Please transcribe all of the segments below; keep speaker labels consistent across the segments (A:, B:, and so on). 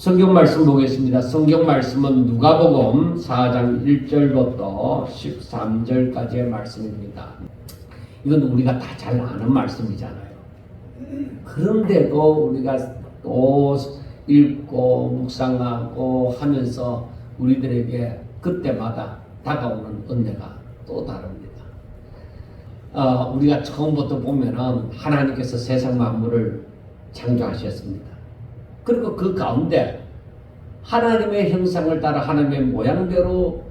A: 성경 말씀 보겠습니다. 성경 말씀은 누가복음 4장 1절부터 13절까지의 말씀입니다. 이건 우리가 다 잘 아는 말씀이잖아요. 그런데도 우리가 또 읽고 묵상하고 하면서 우리들에게 그때마다 다가오는 은혜가 또 다릅니다. 우리가 처음부터 보면은 하나님께서 세상 만물을 창조하셨습니다. 그리고 그 가운데 하나님의 형상을 따라 하나님의 모양대로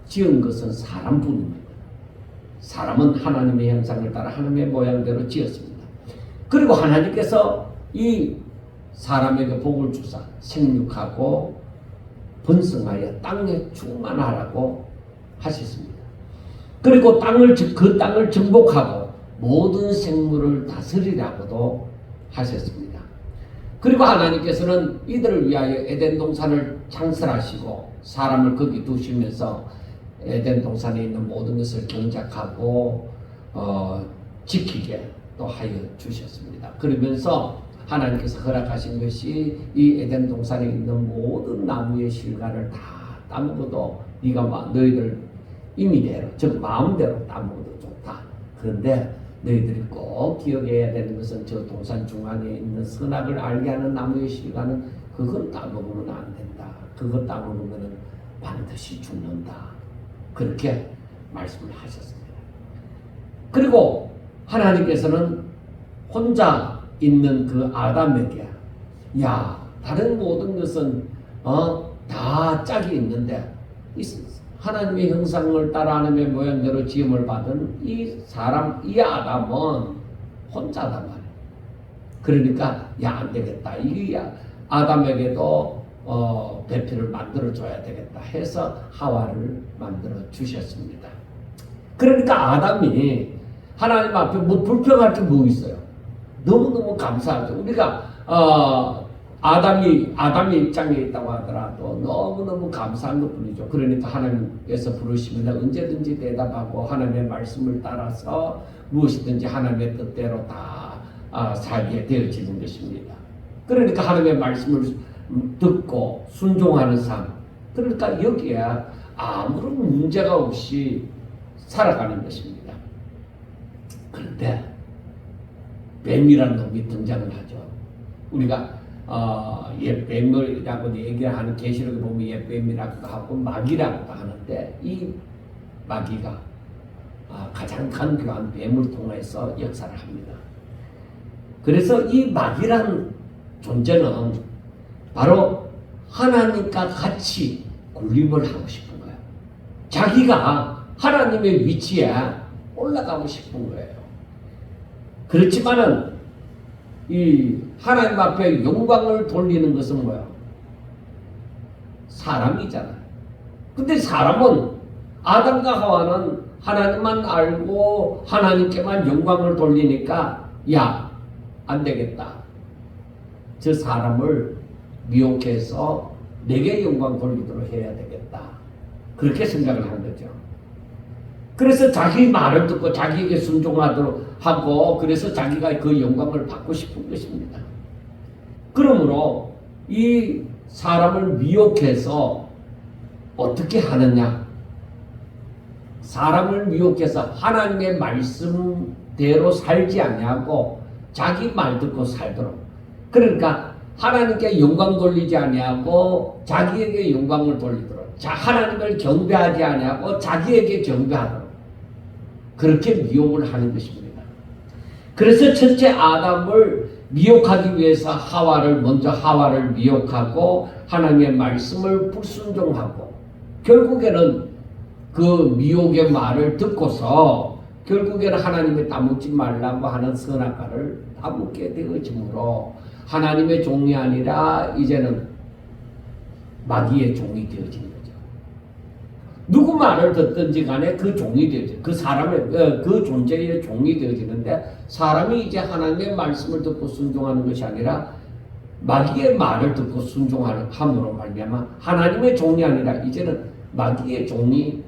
A: 지은 것은 사람뿐입니다. 사람은 하나님의 형상을 따라 하나님의 모양대로 지었습니다. 그리고 하나님께서 이 사람에게 복을 주사 생육하고 번성하여 땅에 충만하라고 하셨습니다. 그리고 그 땅을 정복하고 모든 생물을 다스리라고도 하셨습니다. 그리고 하나님께서는 이들을 위하여 에덴 동산을 창설하시고 사람을 거기 두시면서 에덴 동산에 있는 모든 것을 경작하고 지키게 또 하여 주셨습니다. 그러면서 하나님께서 허락하신 것이 이 에덴 동산에 있는 모든 나무의 실과를 다 따먹어도 네가 너희들 임의대로 즉 마음대로 따먹어도 좋다. 그런데 너희들이 꼭 기억해야 되는 것은 저 동산 중앙에 있는 선악을 알게 하는 나무의 실과는 그건 따먹으면 안 된다. 그거 따먹으면 반드시 죽는다. 그렇게 말씀을 하셨습니다. 그리고 하나님께서는 혼자 있는 그 아담에게 다른 모든 것은 다 짝이 있는데 하나님의 형상을 따라 하나님의 모양대로 지음을 받은 이 아담은 혼자단 말이에요. 그러니까 안 되겠다. 이 아담에게도 배필을 만들어 줘야 되겠다 해서 하와를 만들어 주셨습니다. 그러니까 아담이 하나님 앞에 불평할 게 뭐 있어요? 너무너무 감사하죠. 우리가 아담이 입장에 있다고 하더라도 너무너무 감사한 것 뿐이죠. 그러니까 하나님께서 부르시면 언제든지 대답하고 하나님의 말씀을 따라서 무엇이든지 하나님의 뜻대로 다 살게 되어지는 것입니다. 그러니까 하나님의 말씀을 듣고 순종하는 삶, 그러니까 여기에 아무런 문제가 없이 살아가는 것입니다. 그런데 뱀이라는 놈이 등장을 하죠. 우리가 뱀이라고 얘기를 하는 계시록에 보면 뱀이라고도 하고 마귀라고도 하는데 이 마귀가 가장 간교한 뱀을 통해서 역사를 합니다. 그래서 이 마귀란 존재는 바로 하나님과 같이 군림을 하고 싶은 거예요. 자기가 하나님의 위치에 올라가고 싶은 거예요. 그렇지만은 이 하나님 앞에 영광을 돌리는 것은 뭐야? 사람이잖아요. 근데 사람은 아담과 하와는 하나님만 알고 하나님께만 영광을 돌리니까 안 되겠다. 저 사람을 미혹해서 내게 영광 돌리도록 해야 되겠다. 그렇게 생각을 한 거죠. 그래서 자기 말을 듣고 자기에게 순종하도록 하고 그래서 자기가 그 영광을 받고 싶은 것입니다. 그러므로 이 사람을 미혹해서 어떻게 하느냐? 사람을 미혹해서 하나님의 말씀대로 살지 아니하고 자기 말 듣고 살도록. 그러니까 하나님께 영광 돌리지 아니하고 자기에게 영광을 돌리도록. 하나님을 경배하지 아니하고 자기에게 경배하도록. 그렇게 미혹을 하는 것입니다. 그래서 첫째 아담을 미혹하기 위해서 먼저 하와를 미혹하고 하나님의 말씀을 불순종하고 결국에는 그 미혹의 말을 듣고서 결국에는 하나님의 따먹지 말라고 하는 선악과를 따먹게 되어지므로 하나님의 종이 아니라 이제는 마귀의 종이 되어지는 거죠. 누구 말을 듣든지 간에 그 종이 되어지, 그 사람의 그 존재의 종이 되어지는데 사람이 이제 하나님의 말씀을 듣고 순종하는 것이 아니라 마귀의 말을 듣고 순종함으로 말미암아 하나님의 종이 아니라 이제는 마귀의 종이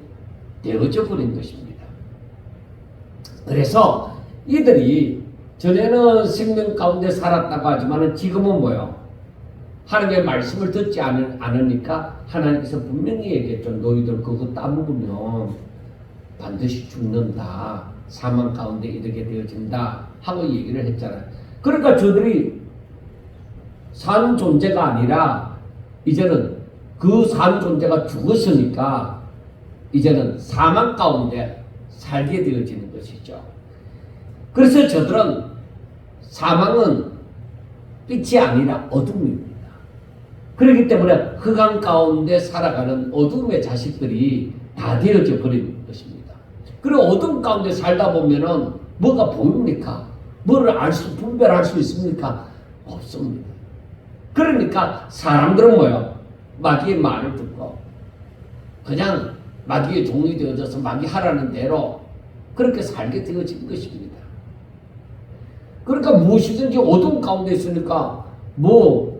A: 되어져 버린 것입니다. 그래서 이들이 전에는 생명 가운데 살았다고 하지만 지금은 뭐요? 하나님의 말씀을 듣지 않으니까 하나님께서 분명히 얘기했죠. 너희들 그거 따먹으면 반드시 죽는다. 사망 가운데 이르게 되어진다. 하고 얘기를 했잖아요. 그러니까 저들이 산 존재가 아니라 이제는 그 산 존재가 죽었으니까 이제는 사망 가운데 살게 되어지는 것이죠. 그래서 저들은 사망은 빛이 아니라 어둠입니다. 그렇기 때문에 흑암 가운데 살아가는 어둠의 자식들이 다 되어져 버리는 것입니다. 그리고 어둠 가운데 살다 보면은 뭐가 보입니까? 뭐를 분별할 수 있습니까? 없습니다. 그러니까 사람들은 뭐예요? 마귀의 말을 듣고 그냥 마귀의 종이 되어져서 마귀 하라는 대로 그렇게 살게 되어진 것입니다. 그러니까 무엇이든지 어둠 가운데 있으니까 뭐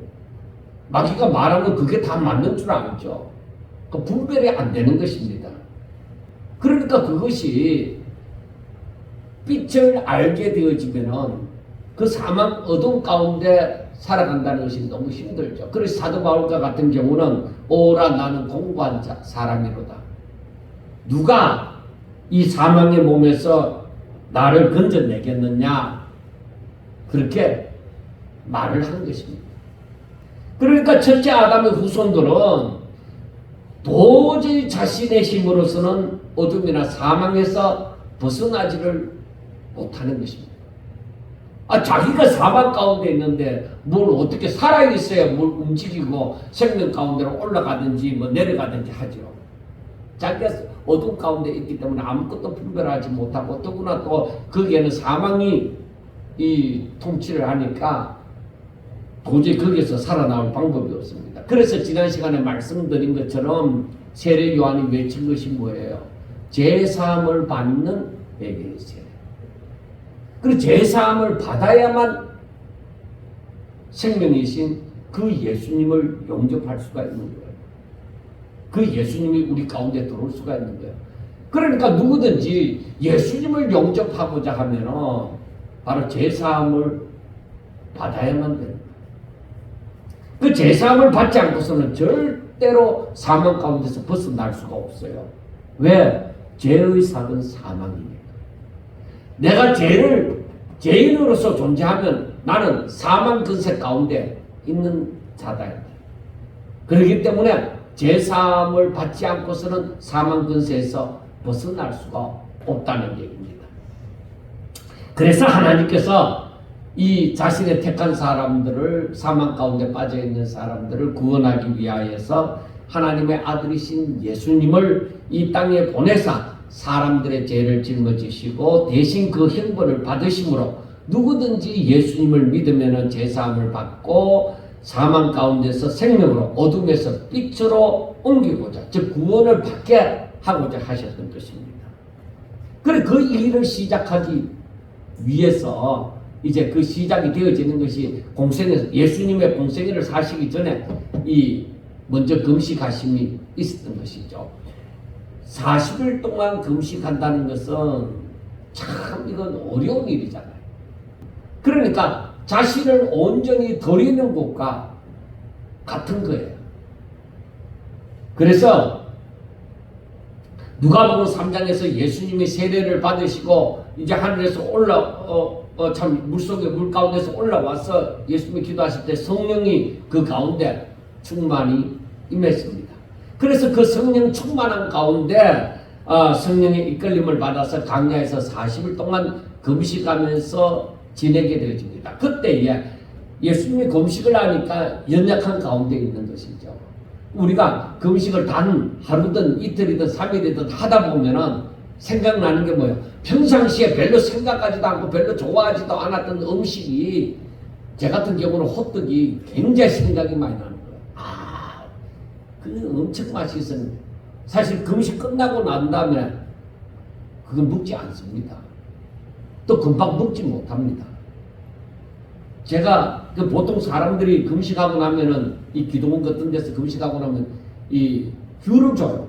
A: 마귀가 말하면 그게 다 맞는 줄 알죠. 그 분별이 안 되는 것입니다. 그러니까 그것이 빛을 알게 되어지면은 그 사망 어둠 가운데 살아간다는 것이 너무 힘들죠. 그래서 사도 바울과 같은 경우는 오라 나는 공고한 사람이로다. 누가 이 사망의 몸에서 나를 건져내겠느냐 그렇게 말을 한 것입니다. 그러니까 첫째 아담의 후손들은 도저히 자신의 힘으로서는 어둠이나 사망에서 벗어나지를 못하는 것입니다. 자기가 사망 가운데 있는데 뭘 어떻게 살아있어야 뭘 움직이고 생명 가운데로 올라가든지 뭐 내려가든지 하죠. 자기가 어둠 가운데 있기 때문에 아무것도 분별하지 못하고 더구나 또 거기에는 사망이 이 통치를 하니까 도저히 거기에서 살아나올 방법이 없습니다. 그래서 지난 시간에 말씀드린 것처럼 세례 요한이 외친 것이 뭐예요? 제사함을 받는 베개의 세례. 그리고 제사함을 받아야만 생명이신 그 예수님을 영접할 수가 있는 거예요. 그 예수님이 우리 가운데 들어올 수가 있는 거예요. 그러니까 누구든지 예수님을 영접하고자 하면은 바로 제사함을 받아야만 됩니다. 그 제사함을 받지 않고서는 절대로 사망 가운데서 벗어날 수가 없어요. 왜? 죄의 삭은 사망입니다. 내가 죄인으로서 존재하면 나는 사망 근세 가운데 있는 자다. 그렇기 때문에 제사함을 받지 않고서는 사망 근세에서 벗어날 수가 없다는 얘기입니다. 그래서 하나님께서 이 자신의 택한 사람들을 사망 가운데 빠져있는 사람들을 구원하기 위하여서 하나님의 아들이신 예수님을 이 땅에 보내사 사람들의 죄를 짊어지시고 대신 그 형벌을 받으심으로 누구든지 예수님을 믿으면 제사함을 받고 사망 가운데서 생명으로 어둠에서 빛으로 옮기고자 즉 구원을 받게 하고자 하셨던 것입니다. 그래 그 일을 시작하기 위해서 이제 그 시작이 되어지는 것이 공생에서 예수님의 공생애를 사시기 전에 이 먼저 금식하심이 있었던 것이죠. 40일 동안 금식한다는 것은 참 이건 어려운 일이잖아요. 그러니까 자신을 온전히 드리는 것과 같은 거예요. 그래서 누가복음 3장에서 예수님이 세례를 받으시고 이제 하늘에서 물속에 물 가운데서 올라와서 예수님이 기도하실 때 성령이 그 가운데 충만히 임했습니다. 그래서 그 성령 충만한 가운데 성령의 이끌림을 받아서 광야에서 40일 동안 금식하면서 지내게 되어집니다. 그때에 예수님이 금식을 하니까 연약한 가운데 있는 것이죠. 우리가 금식을 단 하루든 이틀이든 3일이든 하다 보면은 생각나는 게 뭐예요? 평상시에 별로 생각하지도 않고 별로 좋아하지도 않았던 음식이 제 같은 경우는 호떡이 굉장히 생각이 많이 나는 거예요. 그게 엄청 맛있었는데 사실 금식 끝나고 난 다음에 그건 먹지 않습니다. 또 금방 먹지 못합니다. 제가 보통 사람들이 금식하고 나면은 이 기도원 같은 데서 금식하고 나면 이 귤을 줘요.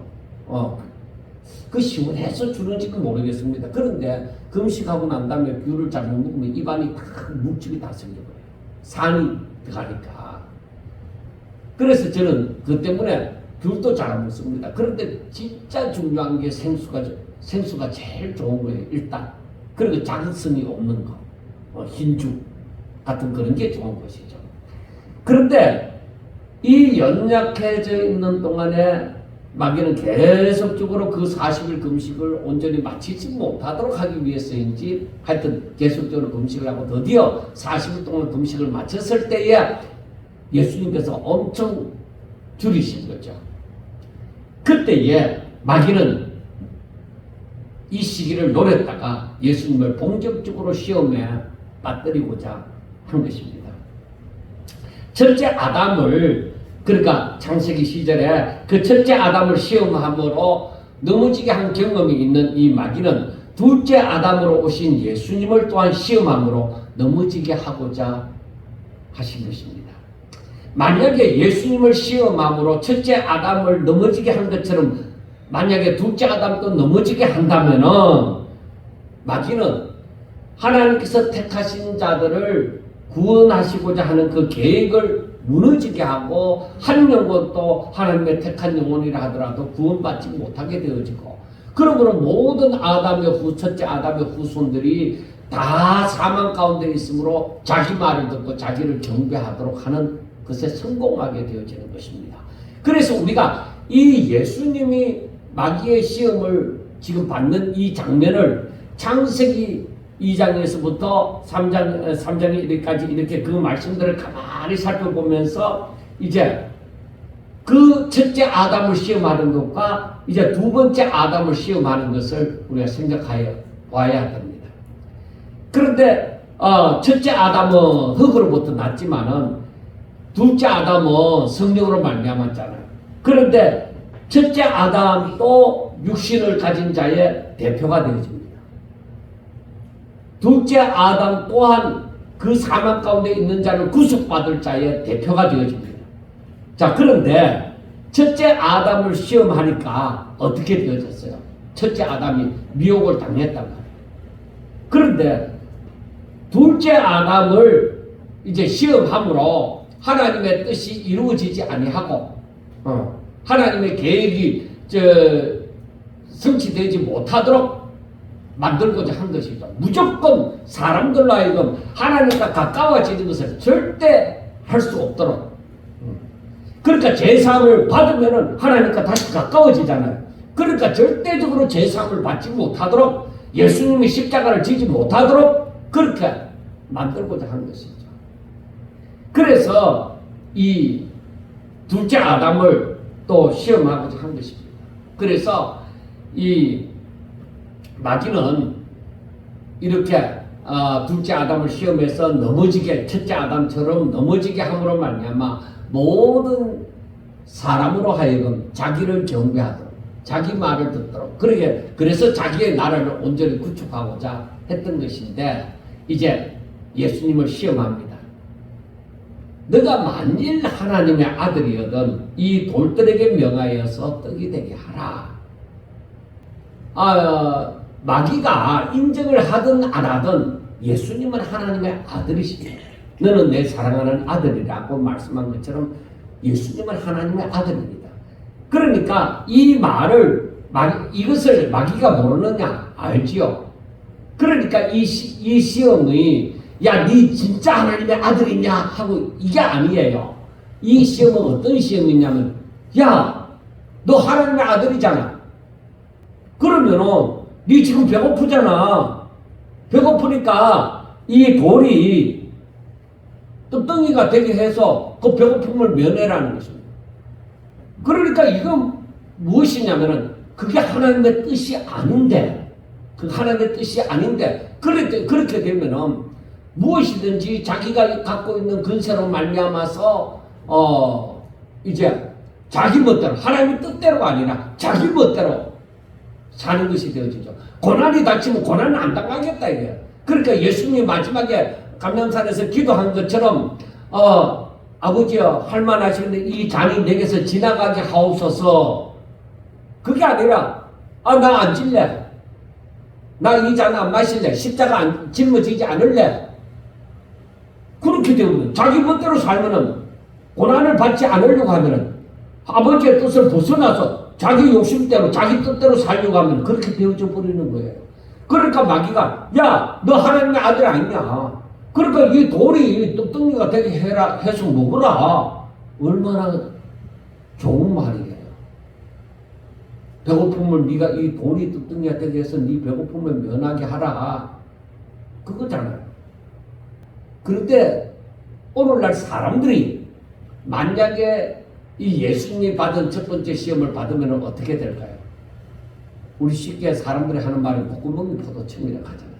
A: 그 시원해서 주는지는 모르겠습니다. 그런데 금식하고 난 다음에 귤을 잘못 먹으면 입안이 다 묵집이 다 생겨버려요. 산이 들어가니까. 그래서 저는 그 때문에 귤도 잘 안 먹습니다. 그런데 진짜 중요한 게 생수가 제일 좋은 거예요. 일단. 그리고 자극성이 없는 거. 흰죽 같은 그런 게 좋은 것이죠. 그런데 이 연약해져 있는 동안에 마귀는 계속적으로 그 40일 금식을 온전히 마치지 못하도록 하기 위해서인지 하여튼 계속적으로 금식을 하고 드디어 40일 동안 금식을 마쳤을 때에 예수님께서 엄청 줄이신 거죠. 그때에 마귀는 이 시기를 노렸다가 예수님을 본격적으로 시험에 빠뜨리고자 한 것입니다. 첫째 아담을 그러니까 창세기 시절에 그 첫째 아담을 시험함으로 넘어지게 한 경험이 있는 이 마귀는 둘째 아담으로 오신 예수님을 또한 시험함으로 넘어지게 하고자 하신 것입니다. 만약에 예수님을 시험함으로 첫째 아담을 넘어지게 한 것처럼 만약에 둘째 아담도 넘어지게 한다면은 마귀는 하나님께서 택하신 자들을 구원하시고자 하는 그 계획을 무너지게 하고 한 영혼도 하나님의 택한 영혼이라 하더라도 구원받지 못하게 되어지고 그러므로 모든 첫째 아담의 후손들이 다 사망 가운데 있으므로 자기 말을 듣고 자기를 경배하도록 하는 것에 성공하게 되어지는 것입니다. 그래서 우리가 이 예수님이 마귀의 시험을 지금 받는 이 장면을 창세기 2장에서부터 3장에 이렇게 그 말씀들을 가만히 살펴보면서 이제 그 첫째 아담을 시험하는 것과 이제 두 번째 아담을 시험하는 것을 우리가 생각하여 봐야 됩니다. 그런데 첫째 아담은 흙으로부터 났지만은 둘째 아담은 성령으로 말미암았잖아요. 그런데 첫째 아담도 육신을 가진 자의 대표가 되어집니다. 둘째 아담 또한 그 사망 가운데 있는 자를 구속받을 자의 대표가 되어집니다. 자, 그런데 첫째 아담을 시험하니까 어떻게 되어졌어요? 첫째 아담이 미혹을 당했단 말이에요. 그런데 둘째 아담을 이제 시험함으로 하나님의 뜻이 이루어지지 아니하고 하나님의 계획이 성취되지 못하도록 만들고자 한 것이죠. 무조건 사람들로 하여금 하나님과 가까워지는 것을 절대 할 수 없도록. 그러니까 제사함을 받으면 하나님과 다시 가까워지잖아요. 그러니까 절대적으로 제사함을 받지 못하도록 예수님이 십자가를 지지 못하도록 그렇게 만들고자 한 것이죠. 그래서 이 둘째 아담을 또 시험하고자 한 것입니다. 그래서 이 마귀는 이렇게 둘째 아담을 시험해서 넘어지게 첫째 아담처럼 넘어지게 함으로 말미암아 모든 사람으로 하여금 자기를 경배하도록 자기 말을 듣도록 그래서 자기의 나라를 온전히 구축하고자 했던 것인데 이제 예수님을 시험합니다. 너가 만일 하나님의 아들이거든 이 돌들에게 명하여서 떡이 되게 하라. 마귀가 인정을 하든 안 하든 예수님은 하나님의 아들이십니다. 너는 내 사랑하는 아들이라고 말씀한 것처럼 예수님은 하나님의 아들입니다. 그러니까 이 말을 이것을 마귀가 모르느냐 알지요. 그러니까 이 시험이 야, 네 진짜 하나님의 아들이냐 하고 이게 아니에요. 이 시험은 어떤 시험이냐면 야, 너 하나님의 아들이잖아. 그러면은 네 지금 배고프잖아. 배고프니까 이 돌이 떡덩이가 되게 해서 그 배고픔을 면해라는 것입니다. 그러니까 이건 무엇이냐면은 그게 하나님의 뜻이 아닌데 그 하나님의 뜻이 아닌데 그렇게 되면은 무엇이든지 자기가 갖고 있는 근세로 말미암아서 이제 자기 멋대로 하나님의 뜻대로가 아니라 자기 멋대로 사는 것이 되어지죠. 고난이 닥치면 고난은 안 당하겠다 이거예요. 그러니까 예수님이 마지막에 감람산에서 기도한 것처럼 아버지여 할만하시는데 이 잔이 내게서 지나가게 하옵소서. 그게 아니라 나 안 질래. 나 이 잔 안 마실래. 십자가 짊어지지 않을래. 그렇게 되면 자기 멋대로 살면은 고난을 받지 않으려고 하면은 아버지의 뜻을 벗어나서 자기 욕심대로 자기 뜻대로 살려고 하면 그렇게 되어져 버리는 거예요. 그러니까 마귀가 야, 너 하나님의 아들 아니냐? 그러니까 이 돌이 떡덩이가 되게 해라 해서 먹으라. 얼마나 좋은 말이에요. 배고픔을 네가 이 돌이 떡덩이가 되게 해서 네 배고픔을 면하게 하라. 그거잖아요. 그런데 오늘날 사람들이 만약에 이 예수님이 받은 첫 번째 시험을 받으면 어떻게 될까요? 우리 쉽게 사람들이 하는 말이 목구멍이 포도청이라고 하잖아요.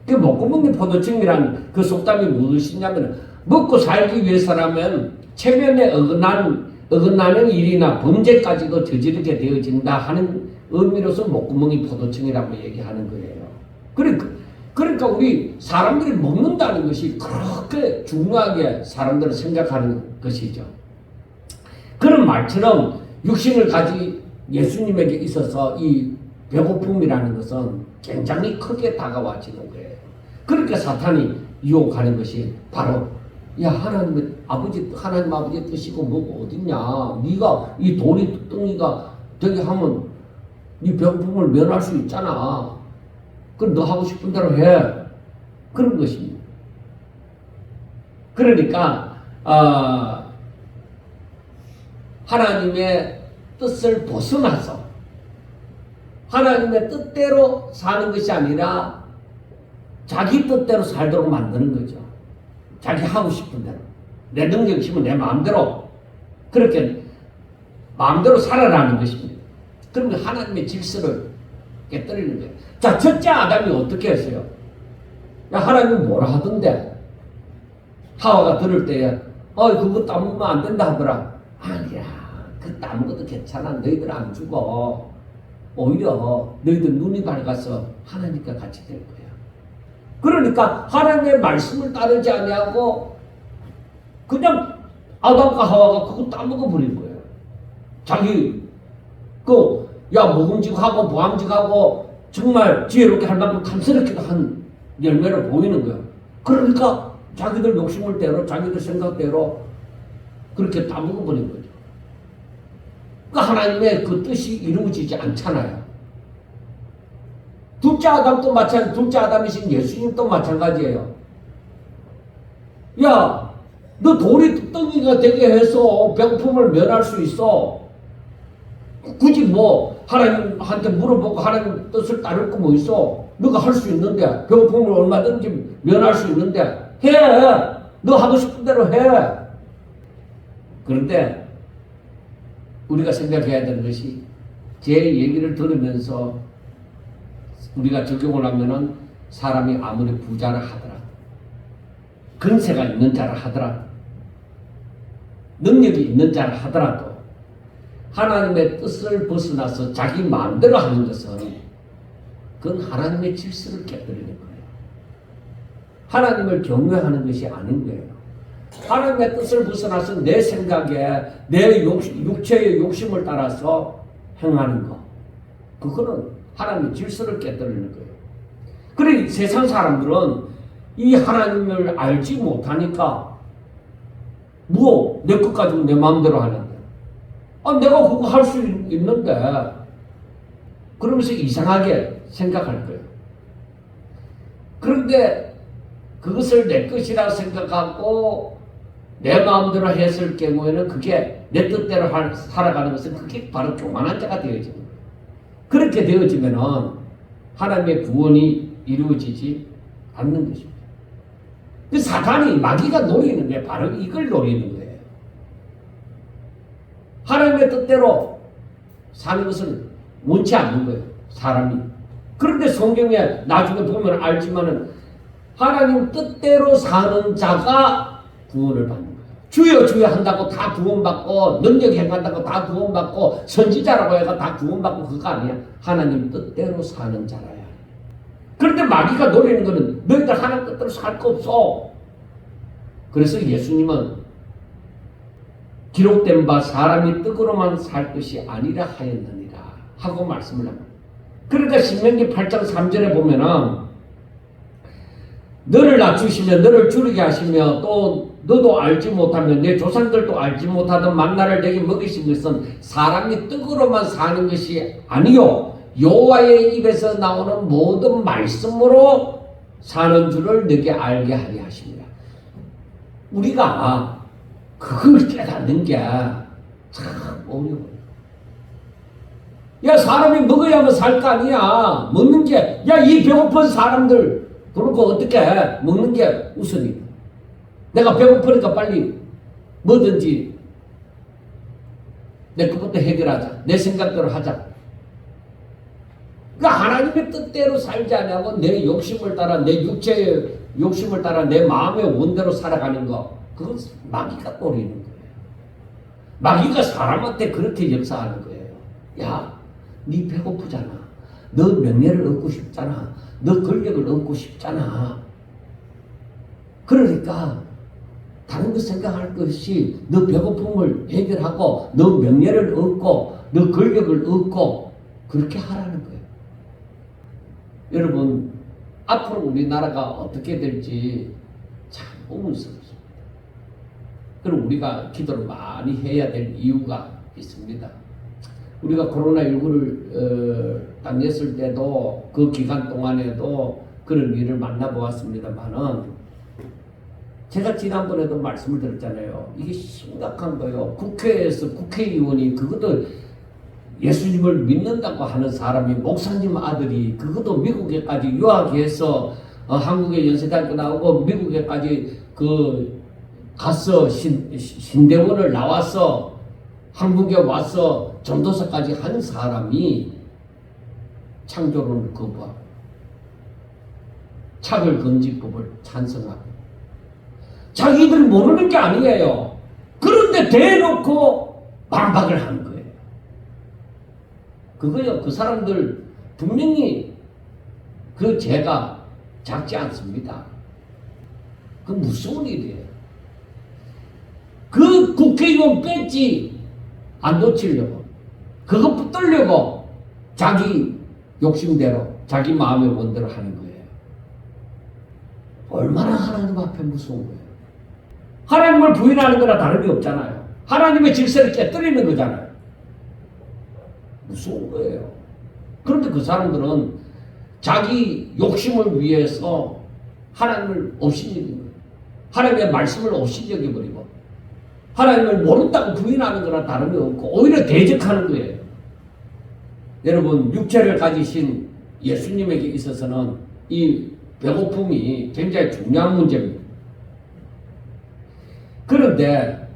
A: 그 목구멍이 포도청이란 그 속담이 무엇이냐면 먹고 살기 위해서라면 체면에 어긋나는 일이나 범죄까지도 저지르게 되어진다 하는 의미로서 목구멍이 포도청이라고 얘기하는 거예요. 그러니까 우리 사람들이 먹는다는 것이 그렇게 중요하게 사람들은 생각하는 것이죠. 그런 말처럼 육신을 가진 예수님에게 있어서 이 배고픔이라는 것은 굉장히 크게 다가와지는 거예요. 그러니까 사탄이 유혹하는 것이 바로 야, 하나님 아버지의 뜻이고 뭐가 어딨냐? 네가 이 돌이 떡덩이가 되게 하면 네 배고픔을 면할 수 있잖아. 그럼 너 하고 싶은 대로 해. 그런 것입니다. 그러니까 하나님의 뜻을 벗어나서 하나님의 뜻대로 사는 것이 아니라 자기 뜻대로 살도록 만드는 거죠. 자기 하고 싶은 대로. 내 능력 있으면 내 마음대로 그렇게 마음대로 살아라는 것입니다. 그러면 하나님의 질서를 깨뜨리는 거예요. 자, 첫째 아담이 어떻게 했어요? 야, 하나님 뭐라 하던데? 하와가 들을 때에 그거 따먹으면 안 된다 하더라. 아니야, 그 따먹은 것도 괜찮아. 너희들 안 죽어. 오히려 너희들 눈이 밝아서 하나님과 같이 될 거야. 그러니까 하나님의 말씀을 따르지 아니하고 그냥 아담과 하와가 그거 따먹어 버린 거예요. 자기 먹음직하고 보암직하고 정말 지혜롭게 할 만큼 탐스럽게 한 열매를 보이는 거예요. 그러니까 자기들 욕심을 대로 자기들 생각대로 그렇게 따먹어 버린 거죠. 그러니까 하나님의 그 뜻이 이루어지지 않잖아요. 둘째 아담도 마찬가지, 둘째 아담이신 예수님도 마찬가지예요. 야, 너 돌이 떡덩이가 되게 해서 배고픔을 면할 수 있어. 굳이 뭐 하나님한테 물어보고 하나님 뜻을 따를 거 뭐 있어? 너가 할 수 있는데 배고픔을 얼마든지 면할 수 있는데 해. 너 하고 싶은 대로 해. 그런데 우리가 생각해야 되는 것이 제 얘기를 들으면서 우리가 적용을 하면은 사람이 아무리 부자라 하더라, 근세가 있는 자라 하더라, 능력이 있는 자라 하더라도 하나님의 뜻을 벗어나서 자기 마음대로 하는 것은 그건 하나님의 질서를 깨뜨리는 거예요. 하나님을 경외하는 것이 아닌 거예요. 하나님의 뜻을 벗어나서 내 생각에 내 육체의 욕심을 따라서 행하는 것, 그거는 하나님의 질서를 깨뜨리는 거예요. 그래 세상 사람들은 이 하나님을 알지 못하니까 내 것 가지고 내 마음대로 하는데 내가 그거 할 수 있는데 그러면서 이상하게 생각할 거예요. 그런데 그것을 내 것이라 생각하고 내 마음대로 했을 경우에는 그게 내 뜻대로 살아가는 것은 그게 바로 교만한 자가 되어지는 거예요. 그렇게 되어지면은 하나님의 구원이 이루어지지 않는 것입니다. 그 사탄이 마귀가 노리는 게 바로 이걸 노리는 거예요. 하나님의 뜻대로 사는 것을 원치 않는 거예요, 사람이. 그런데 성경에 나중에 보면 알지만은 하나님 뜻대로 사는 자가 구원을 받는 거예요. 주여 주여 한다고 다 구원받고 능력 행한다고 다 구원받고 선지자라고 해가 다 구원받고 그거 아니야. 하나님 뜻대로 사는 자라야. 그런데 마귀가 노리는 거는 너희들 하나님 뜻대로 살 거 없어. 그래서 예수님은 기록된 바 사람이 떡으로만 살 것이 아니라 하였느니라 하고 말씀을 합니다. 그러니까 신명기 8장 3절에 보면은 너를 낮추시며 너를 줄이게 하시며 또 너도 알지 못하며 내 조상들도 알지 못하던 만나를 내게 먹이신 것은 사람이 떡으로만 사는 것이 아니요 여호와의 입에서 나오는 모든 말씀으로 사는 줄을 너게 알게 하리 하십니다. 우리가 그걸 깨닫는 게 참 어려워요. 야, 사람이 먹어야만 살 거 아니야. 먹는 게, 야, 이 배고픈 사람들, 그렇고 어떻게 먹는 게 우선이다. 내가 배고프니까 빨리 뭐든지 내 것부터 해결하자. 내 생각대로 하자. 그러니까 하나님의 뜻대로 살지 않냐고 내 욕심을 따라, 내 육체의 욕심을 따라 내 마음의 원대로 살아가는 거, 그건 마귀가 꼬리는 거예요. 마귀가 사람한테 그렇게 역사하는 거예요. 야, 네 배고프잖아. 너 명예를 얻고 싶잖아. 너 권력을 얻고 싶잖아. 그러니까 다른 거 생각할 것이 너 배고픔을 해결하고 너 명예를 얻고 너 권력을 얻고 그렇게 하라는 거예요. 여러분, 앞으로 우리나라가 어떻게 될지 참 의문스럽습니다. 그럼 우리가 기도를 많이 해야 될 이유가 있습니다. 우리가 코로나19를 당했을 때도 그 기간 동안에도 그런 일을 만나보았습니다만은 제가 지난번에도 말씀을 드렸잖아요. 이게 심각한 거예요. 국회에서 국회의원이 그것도 예수님을 믿는다고 하는 사람이 목사님 아들이 그것도 미국에까지 유학해서 한국에 연세대학교 나오고 미국에까지 가서 신대원을 나와서 한국에 와서 전도사까지 한 사람이 창조론을 거부하고 차별금지법을 찬성하고 자기들 모르는 게 아니에요. 그런데 대놓고 반박을 하는 거예요. 그거요. 그 사람들 분명히 그 죄가 작지 않습니다. 그 무서운 일이에요. 그 국회의원 배지 안 놓치려고 그거 붙들려고 자기 욕심대로 자기 마음의 원대로 하는 거예요. 얼마나 하나님 앞에 무서운 거예요. 하나님을 부인하는 거나 다름이 없잖아요. 하나님의 질서를 깨뜨리는 거잖아요. 무서운 거예요. 그런데 그 사람들은 자기 욕심을 위해서 하나님을 없이 여기는 거예요. 하나님의 말씀을 없이 여겨버리고 하나님을 모른다고 부인하는 거나 다름이 없고 오히려 대적하는 거예요. 여러분, 육체를 가지신 예수님에게 있어서는 이 배고픔이 굉장히 중요한 문제입니다. 그런데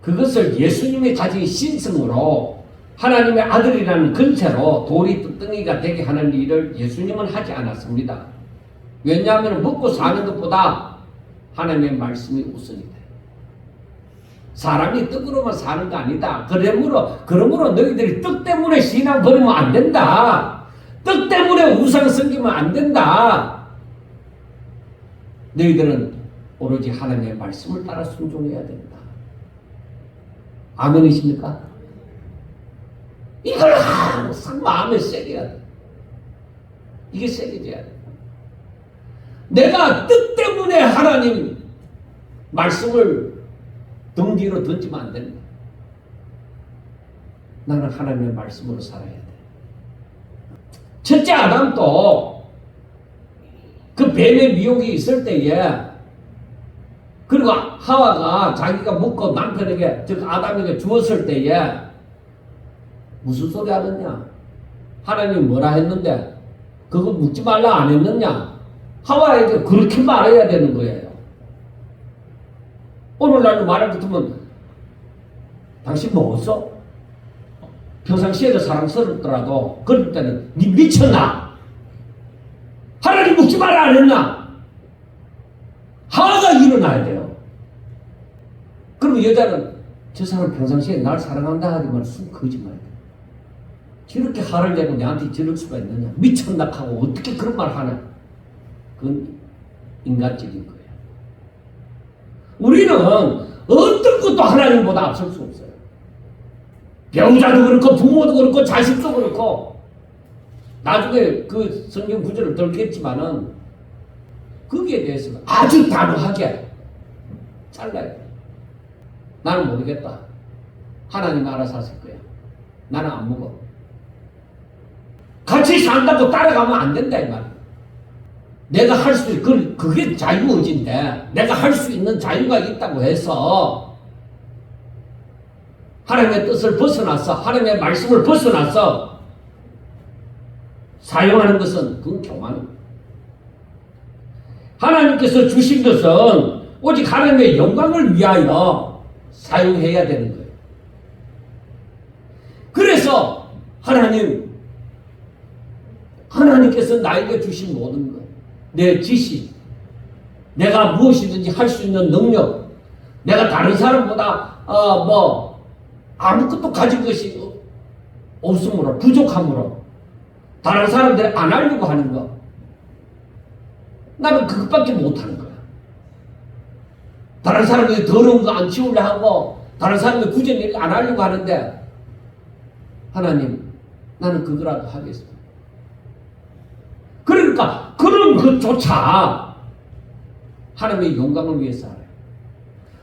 A: 그것을 예수님이 가진 신성으로 하나님의 아들이라는 근세로 돌이 뚝덩이가 되게 하는 일을 예수님은 하지 않았습니다. 왜냐하면 먹고 사는 것보다 하나님의 말씀이 우선이다. 사람이 떡으로만 사는 거 아니다. 그러므로 너희들이 떡 때문에 신앙 버리면 안 된다. 떡 때문에 우상 섬기면 안 된다. 너희들은 오로지 하나님의 말씀을 따라 순종해야 된다. 아멘이십니까? 이걸 항상 마음에 새겨야 돼. 이게 새겨져야 돼. 내가 뜻 때문에 하나님 말씀을 등 뒤로 던지면 안 된다. 나는 하나님의 말씀으로 살아야 돼. 첫째 아담도 그 뱀의 미혹이 있을 때에 그리고 하와가 자기가 먹고 남편에게 즉 아담에게 주었을 때에 무슨 소리 하느냐? 하나님이 뭐라 했는데 그거 묻지 말라 안 했느냐? 하와에게 그렇게 말해야 되는 거예요. 오늘날 말을 붙으면 당신 먹었어? 평상시에도 사랑스럽더라도 그럴 때는 니 미쳤나? 하나님 묻지 말라 안 했나? 하나가 일어나야 돼요. 그러면 여자는 저 사람 평상시에 날 사랑한다 하지만 순 거짓말이야. 저렇게 화를 내고 내한테 저럴 수가 있느냐? 미쳤나 하고 어떻게 그런 말 하나? 그건 인간적인 거예요. 우리는 어떤 것도 하나님보다 앞설 수 없어요. 배우자도 그렇고 부모도 그렇고 자식도 그렇고 나중에 그 성경 구절을 들겠지만은 거기에 대해서 아주 단호하게 잘라야 돼. 나는 모르겠다. 하나님 알아서 하실 거야. 나는 안 먹어. 같이 산다고 따라가면 안 된다 이 말이야. 내가 할 수 있는 그게 자유의지인데 내가 할 수 있는 자유가 있다고 해서 하나님의 뜻을 벗어나서 하나님의 말씀을 벗어나서 사용하는 것은 그건 교만입니다. 하나님께서 주신 것은 오직 하나님의 영광을 위하여 사용해야 되는 거예요. 그래서 하나님께서 나에게 주신 모든 것, 내 지식, 내가 무엇이든지 할 수 있는 능력, 내가 다른 사람보다 아무것도 가진 것이 없으므로, 부족함으로 다른 사람들이 안 하려고 하는 거, 나는 그것밖에 못하는 거야. 다른 사람들이 더러운 거 안 치우려 하고 다른 사람들이 구제 일 안 하려고 하는데 하나님, 나는 그거라도 하겠습니다. 그러니까 그런 것조차 하나님의 영광을 위해서 하래요.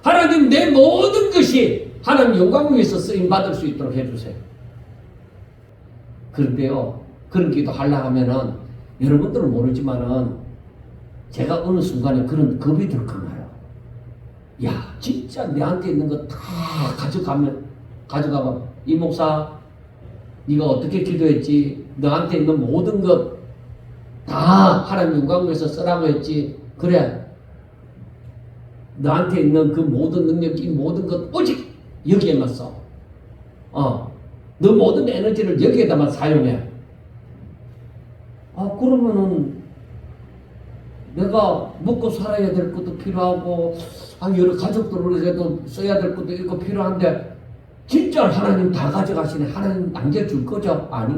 A: 하나님, 내 모든 것이 하나님 영광을 위해서 쓰임받을 수 있도록 해주세요. 그런데요, 그런 기도 하려고 하면은 여러분들은 모르지만은 제가 어느 순간에 그런 겁이 들거나요. 야, 진짜 내한테 있는 거 다 가져가면 이 목사, 네가 어떻게 기도했지? 너한테 있는 모든 것 다 하나님 영광을 위해서 쓰라고 했지. 그래, 너한테 있는 그 모든 능력, 이 모든 것 오직 여기에만 써. 너 모든 에너지를 여기에다만 사용해. 그러면은 내가 먹고 살아야 될 것도 필요하고 여러 가족들을 위해서도 써야 될 것도 있고 필요한데 진짜 하나님 다 가져가시네. 하나님 남겨줄 거죠? 아니,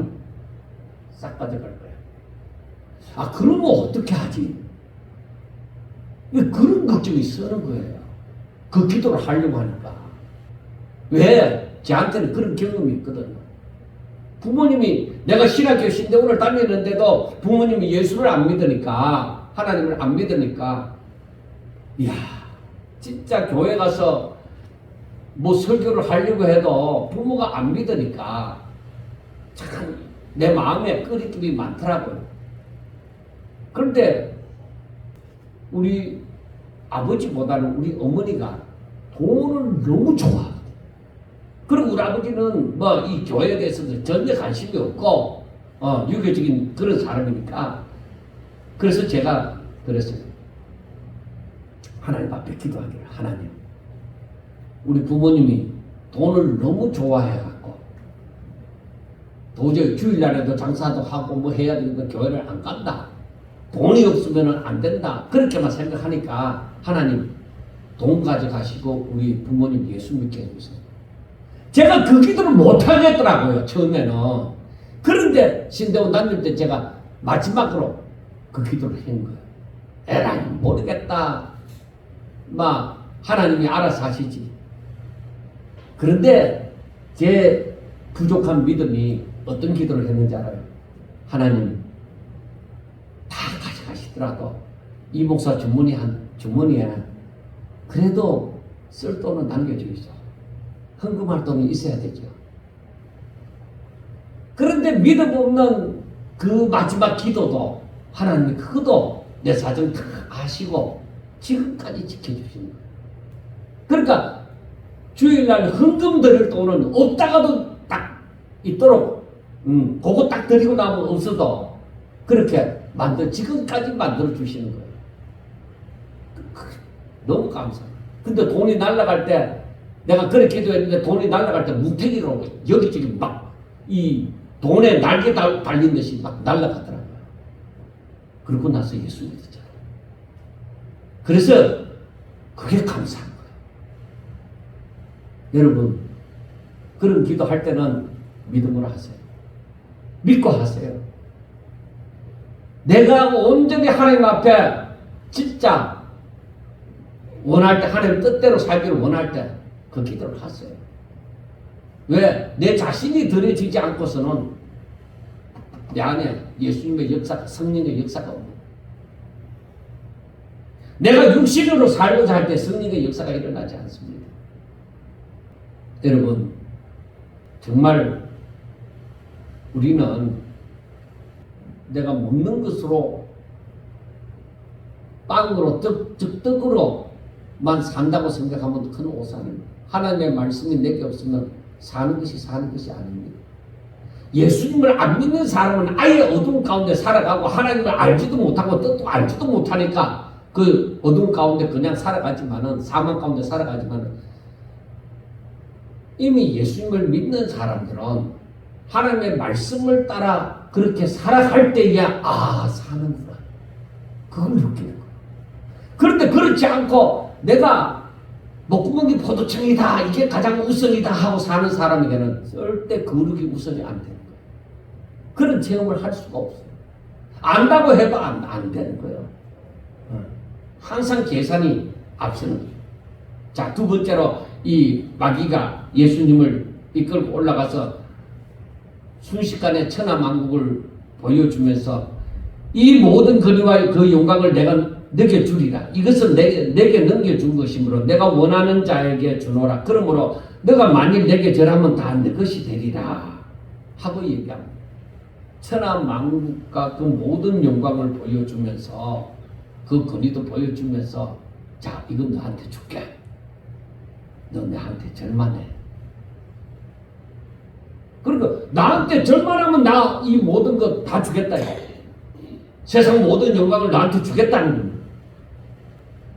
A: 싹 가져갈 거야. 그러면 어떻게 하지? 그런 걱정이 쓰는 거예요. 그 기도를 하려고 하니까. 왜? 저한테는 그런 경험이 있거든요. 부모님이, 내가 신학교 신대원을 다니는데도 부모님이 예수를 안 믿으니까, 하나님을 안 믿으니까, 이야, 진짜 교회 가서 뭐 설교를 하려고 해도 부모가 안 믿으니까 참 내 마음에 꺼리낌이 많더라고요. 그런데 우리 아버지보다는 우리 어머니가 돈을 너무 좋아하거든요. 그리고 우리 아버지는 이 교회에 대해서도 전혀 관심이 없고 유교적인 그런 사람이니까. 그래서 제가 그랬어요. 하나님 앞에 기도하기를, 하나님, 우리 부모님이 돈을 너무 좋아해갖고 도저히 주일날에도 장사도 하고 뭐 해야 되는데 교회를 안 간다. 돈이 없으면 안 된다. 그렇게만 생각하니까 하나님, 돈 가져가시고 우리 부모님 예수 믿게 해주세요. 제가 그 기도를 못 하겠더라고요, 처음에는. 그런데 신대원 다닐 때 제가 마지막으로 그 기도를 한 거예요. 에라이, 모르겠다. 하나님이 알아서 하시지. 그런데 제 부족한 믿음이 어떤 기도를 했는지 알아요? 하나님, 다 가져가시더라도 이 목사 주머니에 그래도 쓸 돈은 남겨주이소. 헌금할 돈이 있어야 되죠. 그런데 믿음 없는 그 마지막 기도도 하나님이 그것도 내 사정 다 아시고 지금까지 지켜주시는 거예요. 그러니까 주일날 헌금 드릴 돈은 없다가도 딱 있도록 그거 딱 드리고 나면 없어도 그렇게 지금까지 만들어 주시는 거예요. 너무 감사해요. 근데 돈이 날아갈 때 내가 그렇게 기도했는데 돈이 날아갈 때 뭉탱이로 여기저기 이 돈에 날개 달린 듯이 날아가더라고요. 그러고 나서 예수 믿었잖아요. 그래서 그게 감사한 거예요. 여러분, 그런 기도할 때는 믿음으로 하세요. 믿고 하세요. 내가 온전히 하나님 앞에 진짜 원할 때, 하나님 뜻대로 살기를 원할 때 그 기도를 하세요. 왜? 내 자신이 드려지지 않고서는 내 안에 예수님의 역사, 성령의 역사가 없는. 내가 육신으로 살고자 할 때 성령의 역사가 일어나지 않습니다. 여러분, 정말 우리는 내가 먹는 것으로 빵으로 떡으로만 산다고 생각하면 큰 오산입니다. 하나님의 말씀이 내게 없으면 사는 것이 아닙니다. 예수님을 안 믿는 사람은 아예 어두운 가운데 살아가고 하나님을 알지도 못하고 뜻도 알지도 못하니까 그 어두운 가운데 그냥 살아가지만은 사망 가운데 살아가지만은 이미 예수님을 믿는 사람들은 하나님의 말씀을 따라 그렇게 살아갈 때야 사는구나 그걸 느끼는 거예요. 그런데 그렇지 않고 내가 목구멍이 포도청이다 이게 가장 우선이다 하고 사는 사람에게는 절대 거룩이 우선이 안 되는 거예요. 그런 체험을 할 수가 없어요. 안다고 해도 안 되는 거예요. 항상 계산이 앞서는 거예요. 자, 두 번째로 이 마귀가 예수님을 이끌고 올라가서 순식간에 천하만국을 보여주면서 이 모든 권위와 그 영광을 내가 너게 주리라. 이것은 내게 넘겨준 것이므로 내가 원하는 자에게 주노라. 그러므로 너가 만일 내게 절하면 다 내 것이 되리라 하고 얘기합니다. 천하만국과 그 모든 영광을 보여주면서 그 권위도 보여주면서 자, 이건 너한테 줄게. 너 나한테 절만해. 그러니까 나한테 절만하면 나 이 모든 것 다 주겠다. 세상 모든 영광을 나한테 주겠다는 겁니다.